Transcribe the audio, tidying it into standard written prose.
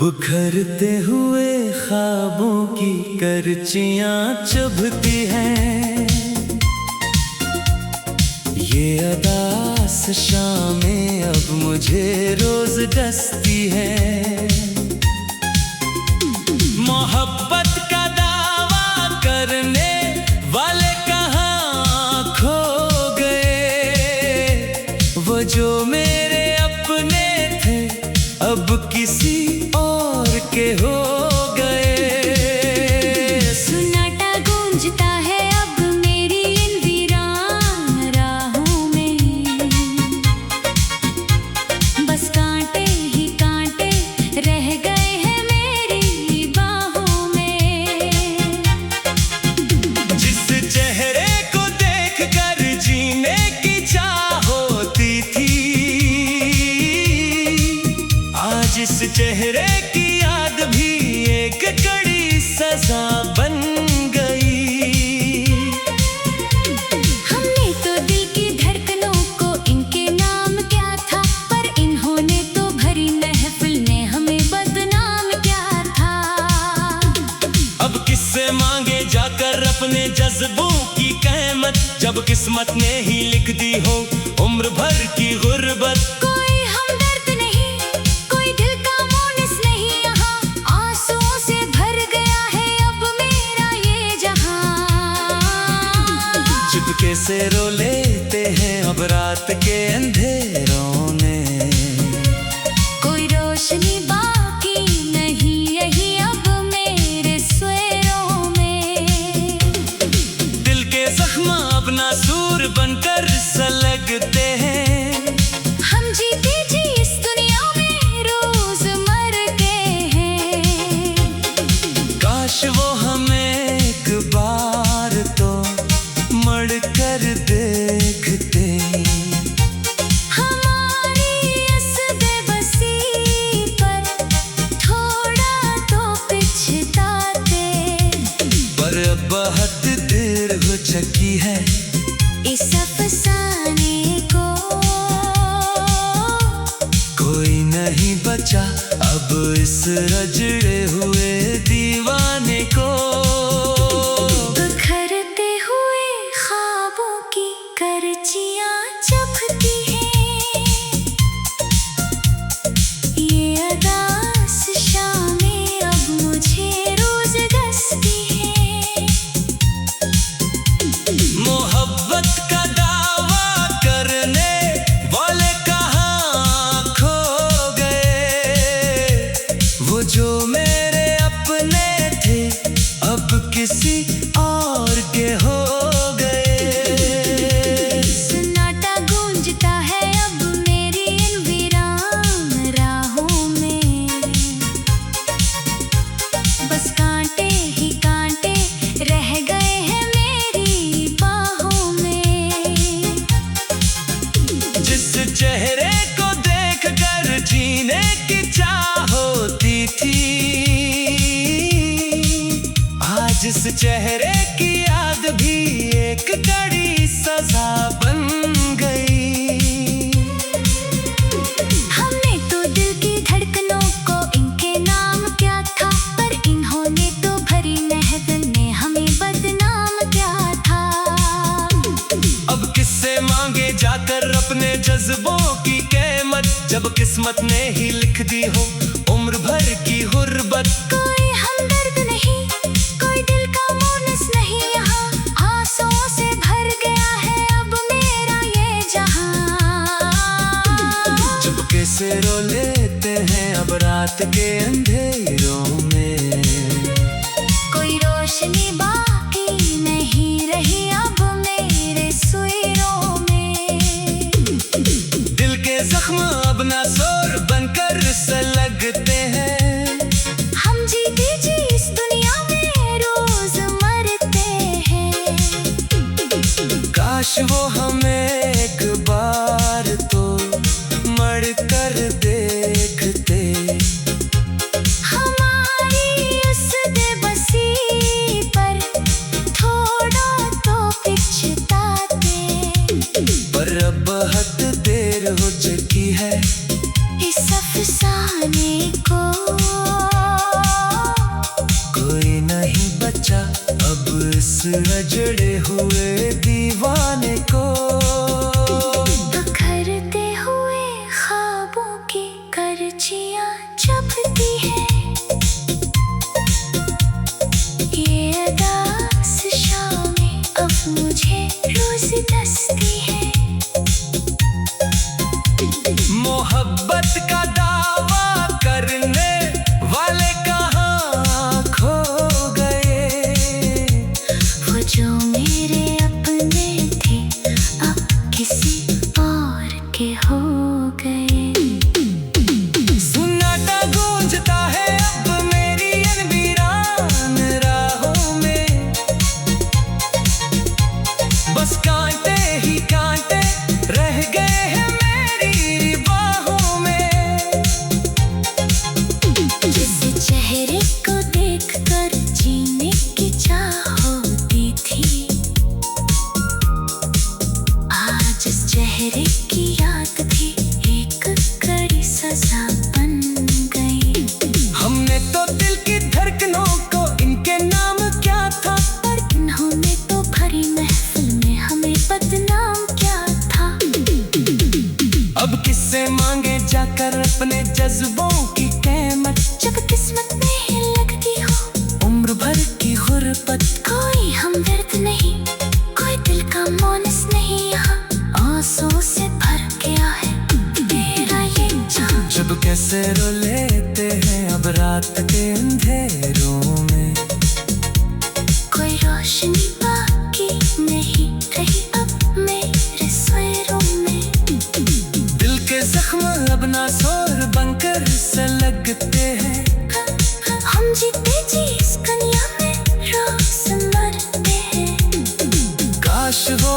बिखरते हुए ख्वाबों की करचियां चुभती हैं। ये अदास शामें अब मुझे रोज डसती है। मोहब्बत का दावा करने वाले कहाँ खो गए। वो जो मेरे अपने थे अब किसी और के हो गए। सन्नाटा गूंजता है अब मेरी इन वीरान राहों में। बस कांटे ही कांटे रह गए हैं मेरी बाहों में। जिस चेहरे को देखकर जीने की चाह होती थी, आज इस चेहरे की याद भी एक कड़ी सजा बन गई। हमने तो दिल की धड़कनों को इनके नाम क्या था, पर इन्होंने तो भरी महफिल ने हमें बदनाम क्या था। अब किससे मांगे जाकर अपने जज्बों की कीमत, जब किस्मत ने ही लिख दी हो उम्र भर की गुर्बत। कोई हमदर्द नहीं, कोई दिल का मुनिस नहीं, यहाँ आंसुओं से भर गया है अब मेरा ये जहां। चुपके से रो लेते हैं अब रात के अंधेरों में। कोई रोशनी बाकी नहीं यही अब मेरे सवेरों में। दिल के जख्म अब नासूर बनकर सलगते हैं। हम जीते जी इस दुनिया में रोज मर के हैं। काश वो हमें एक बार तो मर कर देखते। हमारी इस बेबसी पर थोड़ा तो पछताते। पर अब बहुत देर हो चुकी है इस अफसाने को कोई नहीं बचा अब इस रजड़े हुए दीवाने को। बिखरते हुए ख्वाबों की करचियां चुभती हैं। ये अदास शामें अब मुझे रोज डसती हैं। मोहब्बत का दावा करने वाले कहाँ खो गए। वो जो मेरे अपने थे अब किसी और के हो गए। सन्नाटा गूंजता है अब मेरी इन वीरान राहों में। बस कांटे ही कांटे रह गए हैं मेरी बाहों में। जिस चेहरे को देखकर जीने की चाह होती थी, आज इस चेहरे की याद भी एक कड़ी सजा बन गई। हमने तो दिल की धड़कनों को इनके नाम क्या था, पर इन्होंने तो भरी महफिल ने हमें बदनाम क्या था। अब किससे मांगे जाकर अपने जज्बों की कीमत, जब किस्मत ने ही लिख दी हो उम्र भर की गुर्बत। कोई हमदर्द नहीं, कोई दिल का मुनिस नहीं, यहाँ आंसुओं से भर गया है अब मेरा ये जहां। चुपके से रो लेते हैं अब रात के अंधेरों में। कोई रोशनी बाकी नहीं रही अब मेरे सवेरों में। दिल के जख्म अब नासूर बनकर सलगते हैं। हम जीते जी इस दुनिया में रोज मरते हैं। काश वो हमें एक बार तो मर कर देखते। हमारी इस बेबसी पर थोड़ा तो पछताते। पर अब बहुत देर हो चुकी है इस अफसाने को हुए दीवाने को, बिखरते हुए ख्वाबों की करचियां चुभती है। ये उदास शामें अब मुझे रोज दसती है। मोहब्बत का दावा करने वाले कहाँ खो गए, वो जो मेरे अपने थे अब किसी और के हो गए। सन्नाटा गूंजता है अब मेरी इन वीरान राहों में, बस कांटे ही कांटे रह गए हैं मेरी बाहों में। जिस चेहरे को देखकर जीने की चाह होती थी, आज इस चेहरे की याद भी एक कड़ी सजा बन गई। हमने तो दिल की धड़कनों को इनके नाम क्या था, पर इन्होंने तो भरी महफिल में हमें बदनाम क्या था। अब किससे मांगे जाकर अपने जज्बों की कीमत, जब किस्मत में ही लगती हो उम्र भर की गुर्बत। कोई हमदर्द नहीं, कोई दिल का मोनस नहीं, यहाँ आंसुओं से भर गया है मेरा ये जहां। जब कैसे रो लेते हैं अब रात के अंधेरों में, कोई रोशनी बाकी नहीं रही अब मेरे सवेरों में। दिल के जख्म अब नासौर बनकर से लगते हैं। हम जीते जी इस दुनिया में रोज मरते हैं। काश वो